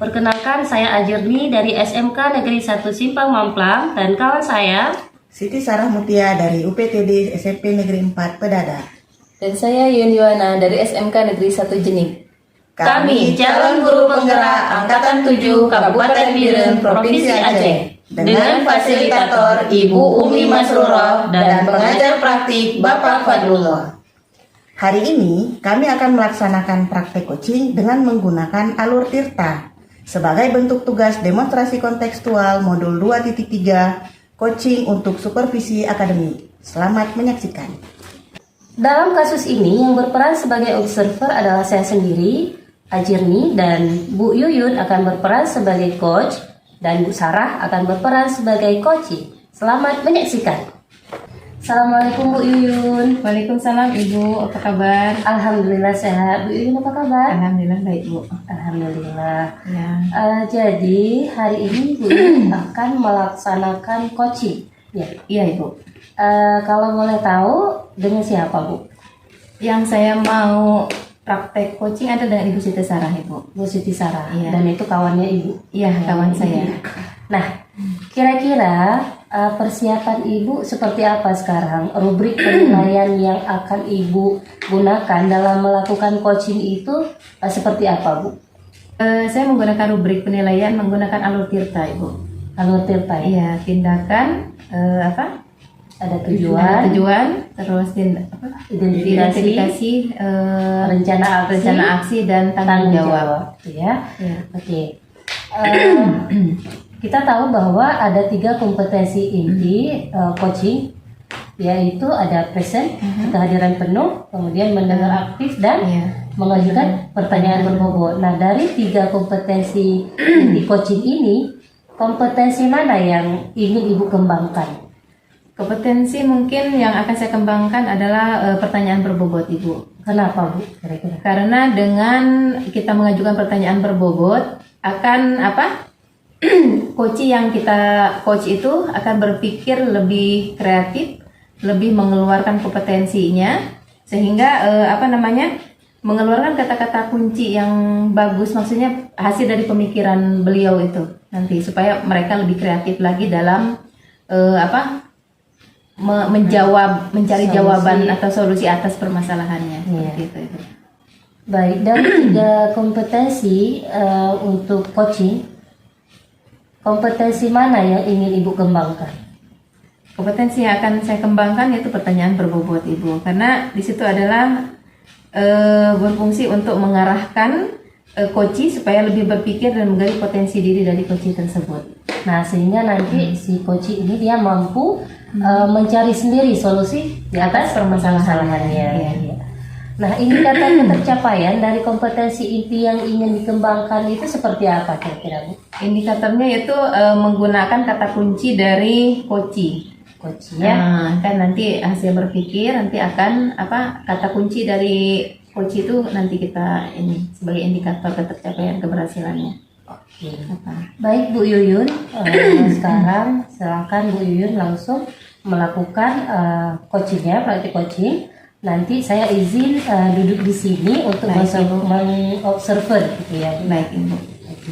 Perkenalkan, saya Ajerni dari SMK Negeri 1 Simpang Mamplang dan kawan saya Siti Sarah Mutia dari UPTD SMP Negeri 4 Pedada. Dan saya Yuliana dari SMK Negeri 1 Jenik. Kami calon guru penggerak Angkatan 7 Kabupaten Biren Provinsi Aceh dengan fasilitator Ibu Umi Masrurah dan pengajar praktik Bapak Fadlullah. Hari ini kami akan melaksanakan praktek coaching dengan menggunakan alur Tirta sebagai bentuk tugas demonstrasi kontekstual modul 2.3 coaching untuk supervisi akademik. Selamat menyaksikan. Dalam kasus ini yang berperan sebagai observer adalah saya sendiri, Ajerni, dan Bu Yuyun akan berperan sebagai coach dan Bu Sarah akan berperan sebagai coaching. Selamat menyaksikan. Assalamualaikum Bu Yuyun. Waalaikumsalam Ibu, apa kabar? Alhamdulillah sehat. Bu Yuyun apa kabar? Alhamdulillah baik Bu. Alhamdulillah. Ya. Jadi hari ini Bu Yuyun akan melaksanakan coaching. Ya. Iya Ibu. Kalau boleh tahu dengan siapa Bu? Yang saya mau praktek coaching ada dengan Ibu Siti Sarah Ibu. Bu Siti Sarah. Iya. Dan itu kawannya Ibu. Iya kawan saya. Nah, kira-kira persiapan Ibu seperti apa sekarang? Rubrik penilaian yang akan Ibu gunakan dalam melakukan coaching itu seperti apa Bu? Saya menggunakan rubrik penilaian menggunakan alur Tirta Ibu. Alur Tirta ya? Iya, tindakan Ada tujuan, terus identifikasi, rencana aksi dan tanggung jawab. Ya. Ya. Oke. Kita tahu bahwa ada 3 kompetensi inti coaching, yaitu ada present, kehadiran penuh, kemudian mendengar aktif dan mengajukan pertanyaan berbobot. Nah, dari 3 kompetensi inti coaching ini, kompetensi mana yang ingin Ibu kembangkan? Kompetensi mungkin yang akan saya kembangkan adalah pertanyaan berbobot Ibu. Kenapa Bu? Kira-kira? Karena dengan kita mengajukan pertanyaan berbobot akan coach yang kita coach itu akan berpikir lebih kreatif, lebih mengeluarkan kompetensinya sehingga mengeluarkan kata-kata kunci yang bagus, maksudnya hasil dari pemikiran beliau itu nanti supaya mereka lebih kreatif lagi dalam mencari jawaban atau solusi atas permasalahannya. Seperti itu. Baik, dari 3 kompetensi untuk coaching, kompetensi mana yang ingin Ibu kembangkan? Kompetensi yang akan saya kembangkan yaitu pertanyaan berbobot Ibu, karena di situ adalah berfungsi untuk mengarahkan coach supaya lebih berpikir dan menggali potensi diri dari coach tersebut. Nah, sehingga nanti si coach ini dia mampu mencari sendiri solusi di atas permasalahannya. Ya. Nah, indikator pencapaian dari kompetensi inti yang ingin dikembangkan itu seperti apa kira-kira Bu? Indikatornya yaitu menggunakan kata kunci dari coach. Ya. Nah, kan nanti hasil berpikir nanti akan kata kunci dari coach itu nanti kita ini sebagai indikator ketercapaian keberhasilannya. Oke. Baik Bu Yuyun, sekarang silakan Bu Yuyun langsung melakukan coachingnya, praktik coaching. Nanti saya izin duduk di sini untuk mengobserver gitu ya. Baik Ibu.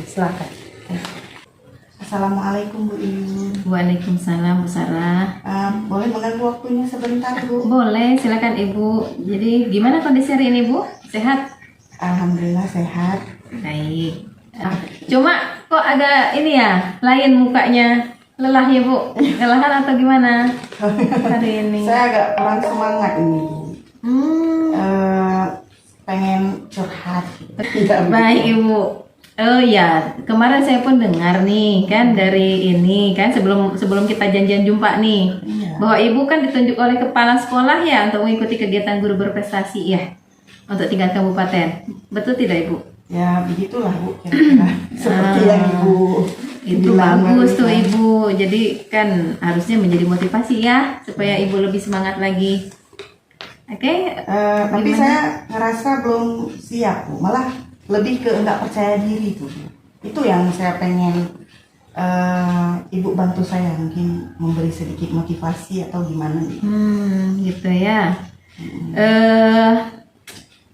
Silakan. Assalamualaikum Bu Yuyun. Waalaikumsalam Bu Sarah. Boleh mengganggu waktunya sebentar Bu? Boleh, silakan Ibu. Jadi gimana kondisi hari ini Bu? Sehat? Alhamdulillah sehat. Baik. Cuma kok agak ini ya, lain mukanya, lelah ya Bu? Kelelahan atau gimana hari ini? Saya agak kurang semangat ini Bu. Pengen curhat. Baik Ibu. Oh ya, kemarin saya pun dengar nih kan dari ini kan sebelum kita janjian jumpa nih, bahwa Ibu kan ditunjuk oleh kepala sekolah ya untuk mengikuti kegiatan guru berprestasi ya untuk tingkat kabupaten. Betul tidak Ibu? Ya begitulah Bu, kira-kira seperti yang Ibu itu bagus tuh Ibu. Jadi kan harusnya menjadi motivasi ya supaya Ibu lebih semangat lagi. Oke. Tapi saya ngerasa belum siap Bu, malah lebih ke enggak percaya diri tuh. Itu yang saya pengen Ibu bantu saya, mungkin memberi sedikit motivasi atau gimana gitu ya.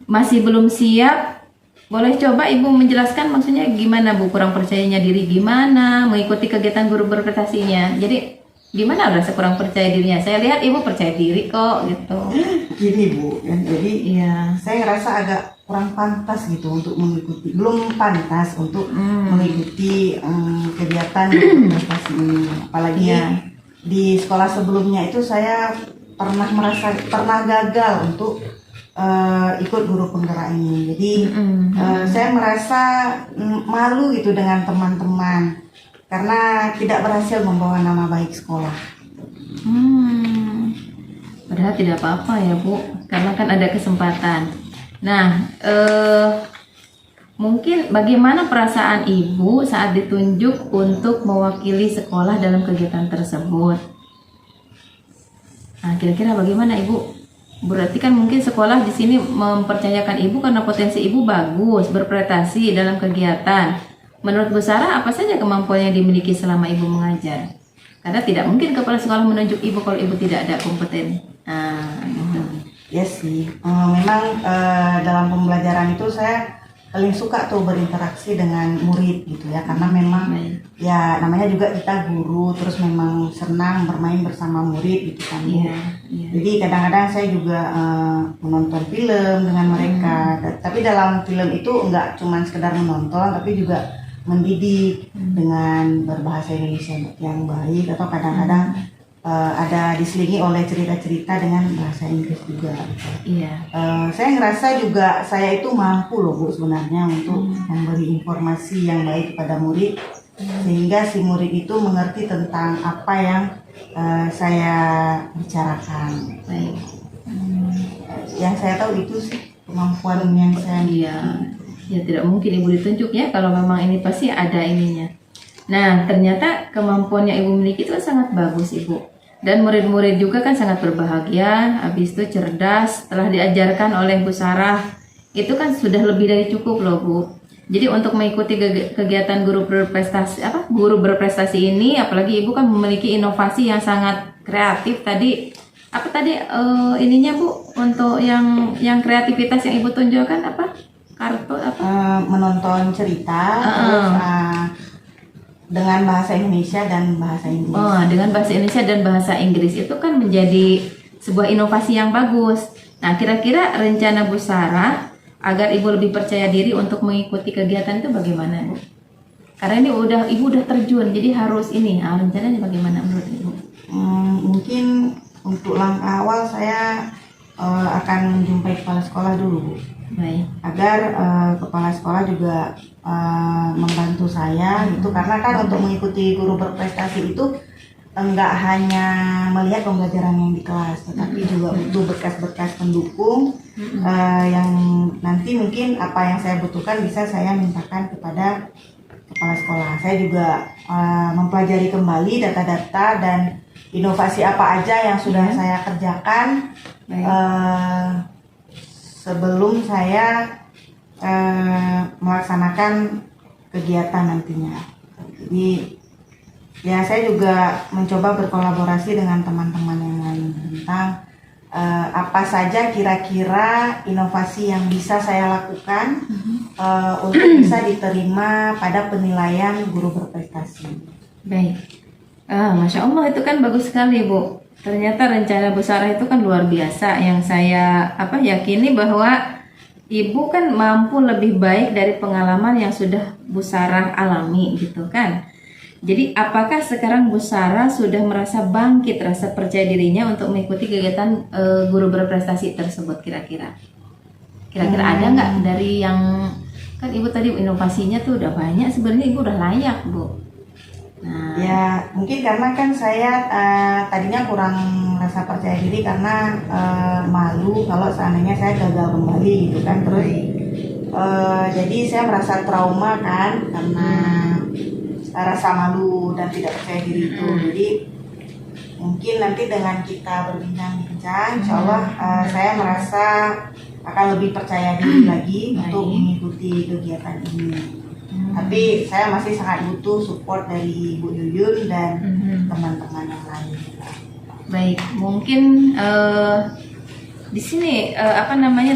Masih belum siap boleh coba Ibu menjelaskan maksudnya gimana Bu, kurang percayanya diri gimana, mengikuti kegiatan guru berprestasinya. Jadi gimana rasa kurang percaya dirinya? Saya lihat Ibu percaya diri kok gitu. Gini Bu, ya, jadi Iya. saya ngerasa agak kurang pantas gitu untuk mengikuti, belum pantas untuk mengikuti kegiatan berprestasi ini. Apalagi Iya. di sekolah sebelumnya itu saya pernah gagal untuk ikut guru penggerak ini. Jadi saya merasa malu gitu dengan teman-teman karena tidak berhasil membawa nama baik sekolah. Padahal tidak apa-apa ya Bu, karena kan ada kesempatan. Nah, mungkin bagaimana perasaan Ibu saat ditunjuk untuk mewakili sekolah dalam kegiatan tersebut? Nah, kira-kira bagaimana Ibu? Berarti kan mungkin sekolah di sini mempercayakan Ibu karena potensi Ibu bagus, berprestasi dalam kegiatan. Menurut Bu Sarah, apa saja kemampuan yang dimiliki selama Ibu mengajar? Karena tidak mungkin kepala sekolah menunjuk Ibu kalau Ibu tidak ada kompeten. Nah, gitu. Ya sih, memang dalam pembelajaran itu saya paling suka tuh berinteraksi dengan murid gitu ya, karena memang ya namanya juga kita guru, terus memang senang bermain bersama murid gitu kan. Iya. Jadi kadang-kadang saya juga menonton film dengan mereka, tapi dalam film itu enggak cuma sekedar menonton, tapi juga mendidik dengan berbahasa Indonesia yang baik, atau kadang-kadang ada diselingi oleh cerita-cerita dengan bahasa Inggris juga. Iya. Saya ngerasa juga saya itu mampu loh Bu sebenarnya untuk memberi informasi yang baik kepada murid, sehingga si murid itu mengerti tentang apa yang saya bicarakan. Baik. Yang saya tahu itu sih kemampuan yang saya Iya. Ya tidak mungkin Ibu ditunjuk ya kalau memang ini pasti ada ininya. Nah, ternyata kemampuan yang Ibu miliki itu sangat bagus Ibu. Dan murid-murid juga kan sangat berbahagia, habis itu cerdas, telah diajarkan oleh Bu Sarah. Itu kan sudah lebih dari cukup loh Bu. Jadi untuk mengikuti kegiatan guru berprestasi ini, apalagi Ibu kan memiliki inovasi yang sangat kreatif tadi. Apa tadi ininya Bu untuk yang kreativitas yang Ibu tunjukkan apa? Kartu apa? Menonton cerita terus dengan bahasa Indonesia dan bahasa Inggris. Oh, dengan bahasa Indonesia dan bahasa Inggris itu kan menjadi sebuah inovasi yang bagus. Nah, kira-kira rencana Bu Sarah agar Ibu lebih percaya diri untuk mengikuti kegiatan itu bagaimana, Bu? Karena ini Ibu udah terjun, jadi harus ini. Nah, rencananya bagaimana menurut Ibu? Mungkin untuk langkah awal saya akan menjumpai kepala sekolah dulu, Bu. Baik. Agar kepala sekolah juga membantu saya gitu, karena kan untuk mengikuti guru berprestasi itu enggak hanya melihat pembelajaran yang di kelas, tetapi juga butuh berkas-berkas pendukung yang nanti mungkin apa yang saya butuhkan bisa saya mintakan kepada kepala sekolah. Saya juga mempelajari kembali data-data dan inovasi apa aja yang sudah saya kerjakan sebelum saya melaksanakan kegiatan nantinya. Jadi ya saya juga mencoba berkolaborasi dengan teman-teman yang lain tentang apa saja kira-kira inovasi yang bisa saya lakukan untuk bisa diterima pada penilaian guru berprestasi. Baik. Masya Allah itu kan bagus sekali Bu. Ternyata rencana Bu Sarah itu kan luar biasa. Yang saya yakini bahwa Ibu kan mampu lebih baik dari pengalaman yang sudah Bu Sarah alami gitu kan. Jadi apakah sekarang Bu Sarah sudah merasa bangkit rasa percaya dirinya untuk mengikuti kegiatan guru berprestasi tersebut kira-kira? Kira-kira ada nggak dari yang kan Ibu tadi inovasinya tuh udah banyak, sebenarnya Ibu udah layak Bu. Nah, ya mungkin karena kan saya tadinya kurang rasa percaya diri karena malu kalau seandainya saya gagal kembali gitu kan, terus jadi saya merasa trauma kan karena rasa malu dan tidak percaya diri itu. Jadi mungkin nanti dengan kita berbincang-bincang, insya Allah saya merasa akan lebih percaya diri lagi untuk mengikuti kegiatan ini. Tapi saya masih sangat butuh support dari Bu Yuyun dan teman-teman yang lain. baik, mungkin di sini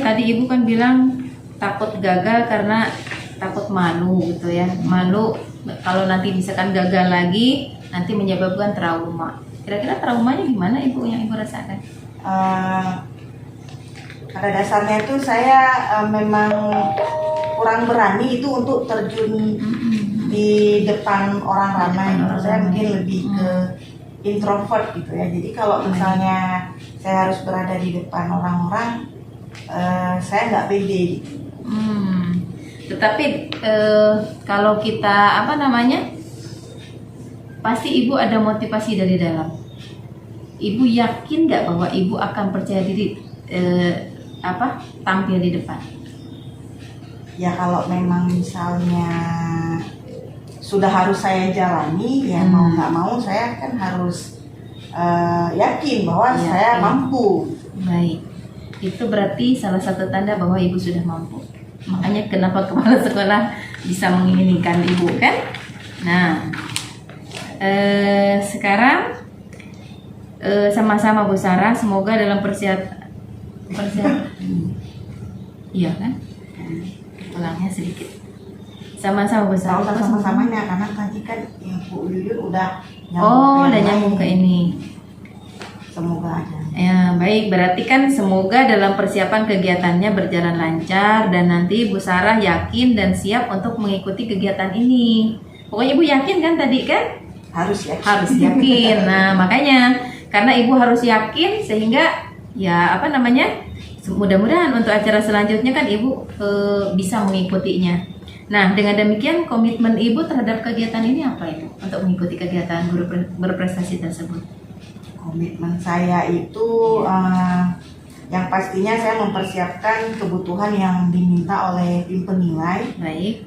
tadi Ibu kan bilang takut gagal karena takut malu gitu ya. Malu kalau nanti misalkan gagal lagi nanti menyebabkan trauma. Kira-kira traumanya gimana Ibu yang Ibu rasakan? Pada dasarnya itu saya memang kurang berani itu untuk terjun di depan orang ramai. Saya mungkin lebih ke introvert gitu ya. Jadi kalau misalnya saya harus berada di depan orang-orang, saya nggak pede gitu. Tetapi kalau kita pasti Ibu ada motivasi dari dalam. Ibu yakin nggak bahwa Ibu akan percaya diri tampil di depan? Ya kalau memang misalnya sudah harus saya jalani, ya mau nggak mau saya kan harus yakin bahwa saya mampu. Baik, itu berarti salah satu tanda bahwa Ibu sudah mampu. Makanya kenapa kepala sekolah bisa menginginkan Ibu kan? Nah, sekarang sama-sama Bu Sarah, semoga dalam persiapan iya kan? Ulangnya sedikit. Sama-sama Bu Sarah. Sama-samanya karena tadi kan Ibu Yuyun udah nyambung ke ini. Semoga aja. Ya, baik, berarti kan semoga dalam persiapan kegiatannya berjalan lancar dan nanti Bu Sarah yakin dan siap untuk mengikuti kegiatan ini. Pokoknya Ibu yakin kan tadi kan? Harus yakin. Harus yakin. Nah, makanya karena Ibu harus yakin sehingga mudah-mudahan untuk acara selanjutnya kan Ibu bisa mengikutinya. Nah, dengan demikian komitmen Ibu terhadap kegiatan ini apa Ibu untuk mengikuti kegiatan guru berprestasi tersebut? Komitmen saya itu yang pastinya saya mempersiapkan kebutuhan yang diminta oleh tim penilai. Baik.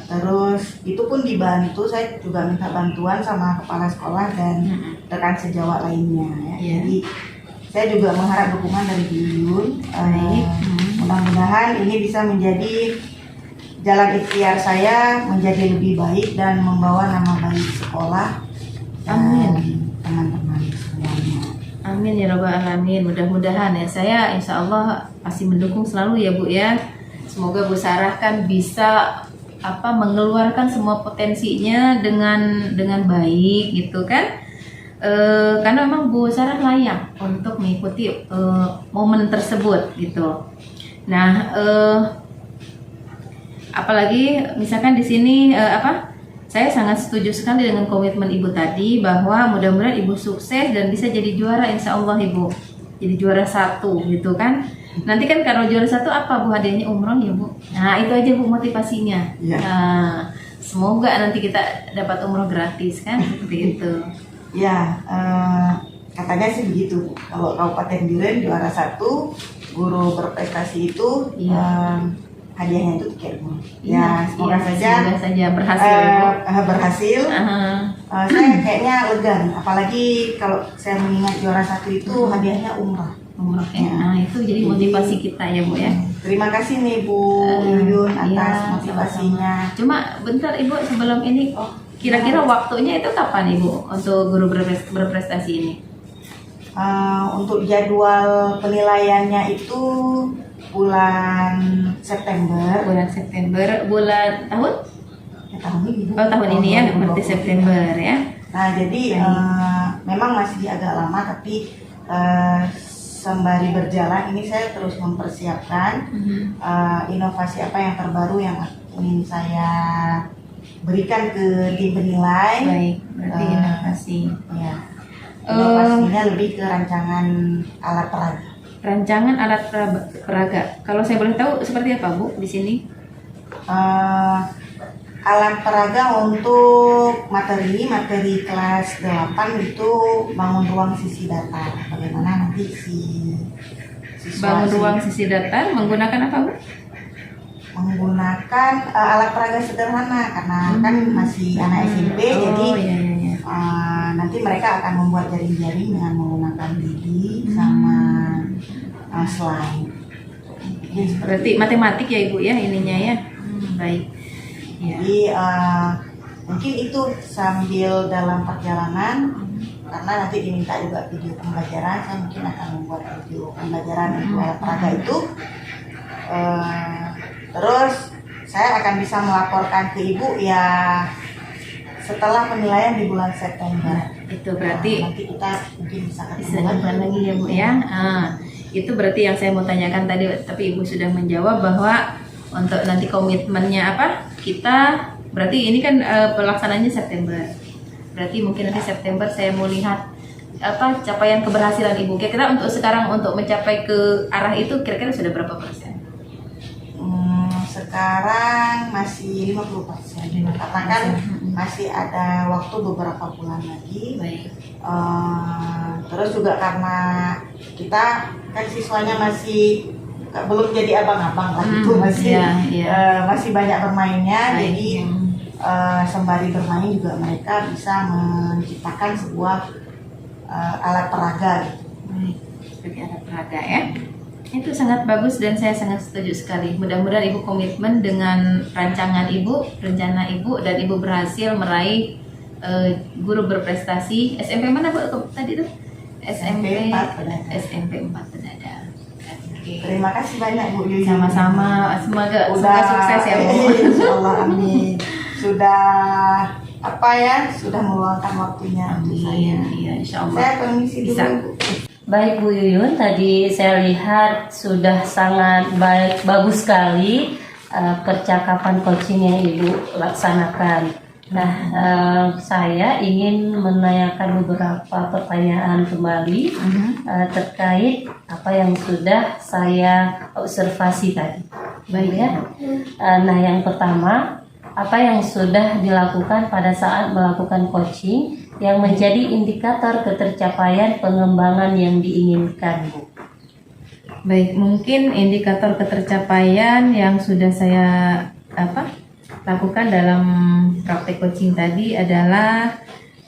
Terus itu pun dibantu, saya juga minta bantuan sama kepala sekolah dan rekan sejawat lainnya ya. Jadi saya juga mengharap dukungan dari Bu Yuyun. Mudah-mudahan ini bisa menjadi jalan ikhtiar saya menjadi lebih baik dan membawa nama baik sekolah dan teman-teman semuanya. Amin ya rabbal alamin. Mudah-mudahan ya, saya insya Allah pasti mendukung selalu ya Bu ya. Semoga Bu Sarah kan bisa mengeluarkan semua potensinya dengan baik gitu kan. Karena memang Bu Sarah layak untuk mengikuti momen tersebut gitu. Nah, apalagi misalkan di sini saya sangat setuju sekali dengan komitmen Ibu tadi bahwa mudah-mudahan Ibu sukses dan bisa jadi juara insya Allah Ibu. Jadi juara 1 gitu kan. Nanti kan kalau juara 1 apa Bu hadiahnya umroh ya Bu. Nah itu aja Bu motivasinya. Nah, semoga nanti kita dapat umroh gratis kan seperti itu. Ya, katanya sih begitu. Kalau Kabupaten Biren juara 1, guru berprestasi itu hadiahnya itu tiket. Ya, semoga saja berhasil. Berhasil. Saya kayaknya lega nih, apalagi kalau saya mengingat juara 1 itu hadiahnya umrah. Nah, itu jadi motivasi kita ya Bu ya. Terima kasih nih Bu Yuyun atas motivasinya. Cuma bentar Ibu sebelum ini, kira-kira waktunya itu kapan Ibu untuk guru berprestasi ini? Untuk jadwal penilaiannya itu bulan September. Bulan tahun? Ya, tahun ini. Tahun ini ya, berarti September ya. Nah, jadi memang masih agak lama, tapi sembari berjalan ini saya terus mempersiapkan inovasi apa yang terbaru yang ingin saya berikan ke tim penilai. Baik, berarti inovasi. Ya. Inovasinya lebih ke rancangan alat peraga. Rancangan alat peraga. Kalau saya boleh tahu seperti apa Bu di sini? Alat peraga untuk materi kelas 8 itu bangun ruang sisi datar. Bagaimana nanti bangun ruang sisi datar menggunakan apa Bu? Menggunakan alat peraga sederhana karena kan masih anak SMP, jadi nanti mereka akan membuat jaring-jaring dengan menggunakan lidi sama slide. Berarti matematik ya Ibu ya ininya ya. Baik. Jadi mungkin itu sambil dalam perjalanan, karena nanti diminta juga video pembelajaran, saya mungkin akan membuat video pembelajaran untuk alat peraga itu Terus saya akan bisa melaporkan ke ibu ya setelah penilaian di bulan September. Itu berarti nanti kita mungkin bisa bisa ketemu depan lagi ya Bu ya. Itu berarti yang saya mau tanyakan tadi, tapi Ibu sudah menjawab bahwa untuk nanti komitmennya apa? Kita berarti ini kan pelaksanaannya September. Berarti mungkin nanti September saya mau lihat apa capaian keberhasilan Ibu. Kira-kira untuk sekarang untuk mencapai ke arah itu kira-kira sudah berapa persen? Sekarang masih 50%, karena kan masih ada waktu beberapa bulan lagi. Baik. Terus juga karena kita kan siswanya masih belum jadi abang-abang lah, itu masih masih banyak bermainnya. Baik. Jadi sembari bermain juga mereka bisa menciptakan sebuah alat peraga gitu. Baik. Sebagai alat peraga ya. Itu sangat bagus dan saya sangat setuju sekali. Mudah-mudahan Ibu komitmen dengan rancangan Ibu, rencana Ibu, dan Ibu berhasil meraih guru berprestasi SMP mana Bu tadi tuh? SMP 4 Penada. SMP 4 Penada. Oke. Terima kasih banyak Bu Yuyun. Sama-sama. Semoga sukses ya Bu. Insyaallah, amin. Sudah sudah meluangkan waktunya untuk saya. Iya, insyaallah. Saya permisi dulu. Bisa. Bu. Baik Bu Yuyun, tadi saya lihat sudah sangat baik, bagus sekali percakapan coaching yang Ibu laksanakan. Nah, saya ingin menanyakan beberapa pertanyaan kembali terkait apa yang sudah saya observasi tadi. Baik ya. Nah, yang pertama, apa yang sudah dilakukan pada saat melakukan coaching yang menjadi indikator ketercapaian pengembangan yang diinginkan, Bu? Baik, mungkin indikator ketercapaian yang sudah saya lakukan dalam praktek coaching tadi adalah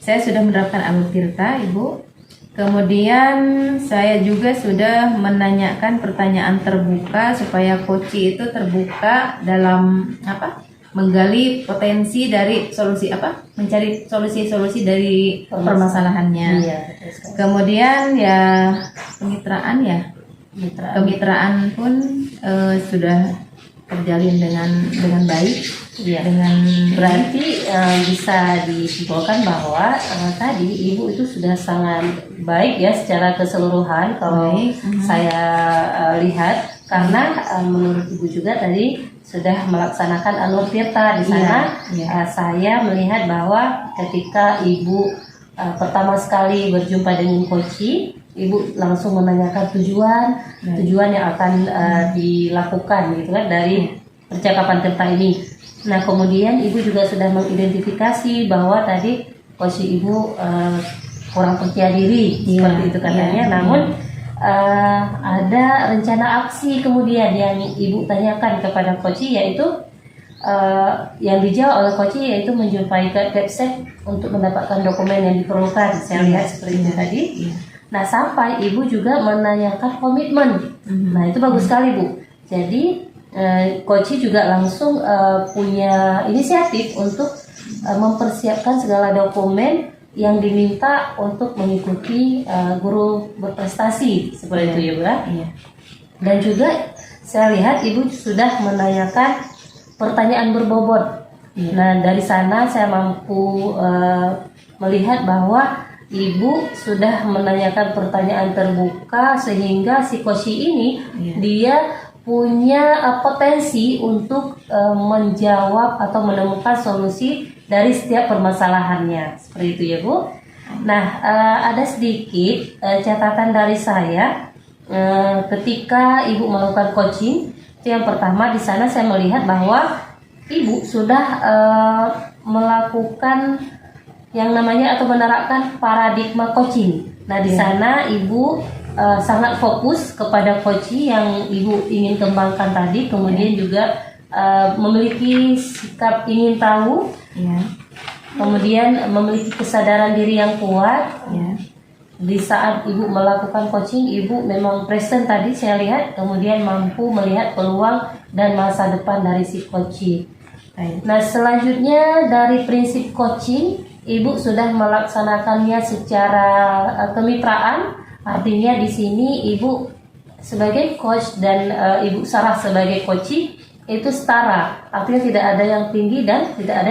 saya sudah menerapkan alur tirta, Ibu. Kemudian saya juga sudah menanyakan pertanyaan terbuka supaya coach itu terbuka dalam menggali potensi dari solusi mencari solusi-solusi dari permasalahannya. Iya, Kemudian ya kemitraan pun sudah terjalin dengan baik. Iya. Dengan Berarti bisa disimpulkan bahwa tadi Ibu itu sudah sangat baik ya secara keseluruhan kalau saya lihat, karena menurut Ibu juga tadi sudah melaksanakan alur tirta di sana. Saya melihat bahwa ketika Ibu pertama sekali berjumpa dengan coach, Ibu langsung menanyakan tujuan yang akan dilakukan gitu kan dari percakapan tirta ini. Nah, kemudian Ibu juga sudah mengidentifikasi bahwa tadi coach Ibu kurang percaya diri seperti itu katanya. Namun ada rencana aksi kemudian yang Ibu tanyakan kepada coach, yaitu yang dijawab oleh coach yaitu menjumpai website untuk mendapatkan dokumen yang diperlukan. Saya lihat seperti itu tadi. Nah, sampai Ibu juga menanyakan komitmen. Nah, itu bagus sekali, Bu. Jadi coach juga langsung punya inisiatif untuk mempersiapkan segala dokumen yang diminta untuk mengikuti guru berprestasi seperti itu ya Bu. Iya. Dan juga saya lihat Ibu sudah menanyakan pertanyaan berbobot. Nah, dari sana saya mampu melihat bahwa Ibu sudah menanyakan pertanyaan terbuka sehingga si coach ini dia punya potensi untuk menjawab atau menemukan solusi dari setiap permasalahannya. Seperti itu ya Bu. Nah, ada sedikit catatan dari saya ketika Ibu melakukan coaching. Itu yang pertama, di sana saya melihat bahwa Ibu sudah melakukan yang namanya atau menerapkan paradigma coaching. Nah, di sana Ibu sangat fokus kepada coaching yang Ibu ingin kembangkan tadi, kemudian juga memiliki sikap ingin tahu, kemudian memiliki kesadaran diri yang kuat. Di saat Ibu melakukan coaching, Ibu memang present tadi saya lihat, kemudian mampu melihat peluang dan masa depan dari si coaching. Nah, selanjutnya dari prinsip coaching, Ibu sudah melaksanakannya secara kemitraan. Artinya di sini Ibu sebagai coach dan Ibu Sarah sebagai coaching itu setara, artinya tidak ada yang tinggi dan tidak ada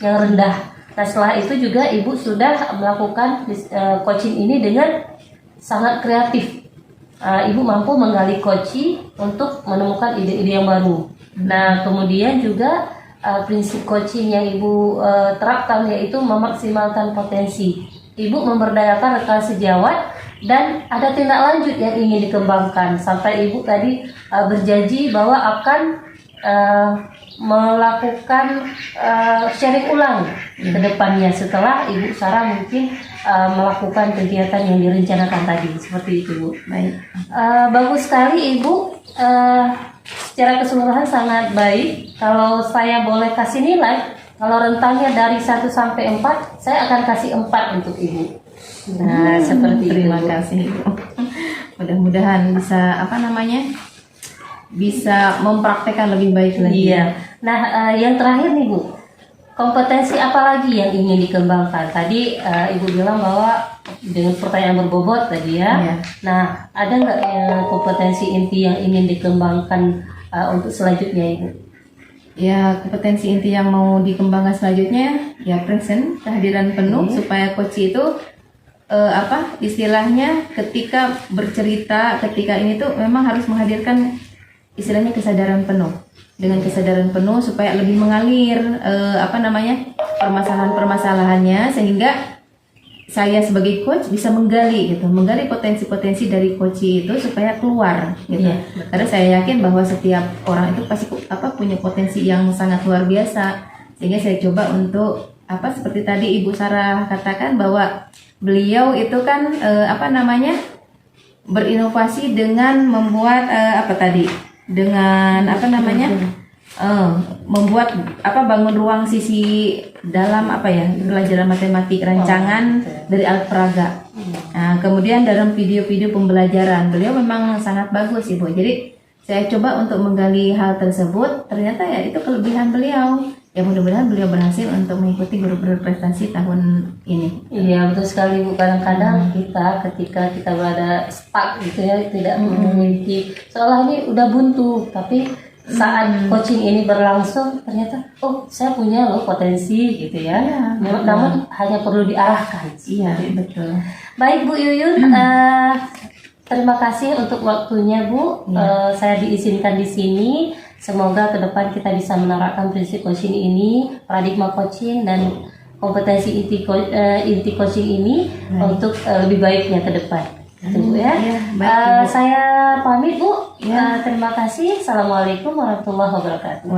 yang rendah. Nah setelah itu juga ibu sudah melakukan coaching ini dengan sangat kreatif. Ibu mampu menggali koci untuk menemukan ide-ide yang baru. Nah kemudian juga prinsip coaching yang ibu terapkan yaitu memaksimalkan potensi. Ibu memberdayakan rekan sejawat dan ada tindak lanjut yang ingin dikembangkan. Sampai ibu tadi berjanji bahwa akan melakukan sharing ulang ke depannya setelah Ibu Sarah mungkin melakukan kegiatan yang direncanakan tadi, seperti itu Bu. Baik. Bagus sekali Ibu, secara keseluruhan sangat baik. Kalau saya boleh kasih nilai, kalau rentangnya dari 1 sampai 4, saya akan kasih 4 untuk Ibu. Nah, seperti Terima itu, Bu. kasih Ibu. Mudah-mudahan bisa bisa mempraktekkan lebih baik lagi. Iya. Nah, yang terakhir nih Bu, kompetensi apa lagi yang ingin dikembangkan? Tadi Ibu bilang bahwa dengan pertanyaan berbobot tadi ya. Iya. Nah, ada nggak kompetensi inti yang ingin dikembangkan untuk selanjutnya Ibu? Ya, kompetensi inti yang mau dikembangkan selanjutnya ya present, kehadiran penuh supaya coach itu istilahnya ketika bercerita, ketika ini tuh memang harus menghadirkan istilahnya kesadaran penuh. Dengan kesadaran penuh supaya lebih mengalir permasalahan-permasalahannya, sehingga saya sebagai coach bisa menggali potensi-potensi dari coach itu supaya keluar gitu. Iya, Karena saya yakin bahwa setiap orang itu pasti punya potensi yang sangat luar biasa, sehingga saya coba untuk seperti tadi Ibu Sarah katakan bahwa beliau itu kan berinovasi dengan membuat membuat bangun ruang sisi dalam pelajaran matematik rancangan dari alat peraga. Nah, kemudian dalam video-video pembelajaran beliau memang sangat bagus Ibu. Jadi saya coba untuk menggali hal tersebut, ternyata ya itu kelebihan beliau. Ya mudah-mudahan beliau berhasil untuk mengikuti guru berprestasi tahun ini. Iya betul sekali Bu. Kadang-kadang kita ketika kita berada stuck gitu ya, tidak memiliki, seolah ini udah buntu, tapi saat coaching ini berlangsung ternyata saya punya loh potensi gitu ya. Namun hanya perlu diarahkan. Iya betul. Baik Bu Yuyun, terima kasih untuk waktunya Bu. Saya diizinkan di sini. Semoga ke depan kita bisa menerapkan prinsip coaching ini, paradigma coaching dan kompetensi inti coaching ini untuk lebih baiknya ke depan. Itu Bu ya. Saya pamit Bu. Terima kasih. Assalamualaikum warahmatullahi wabarakatuh.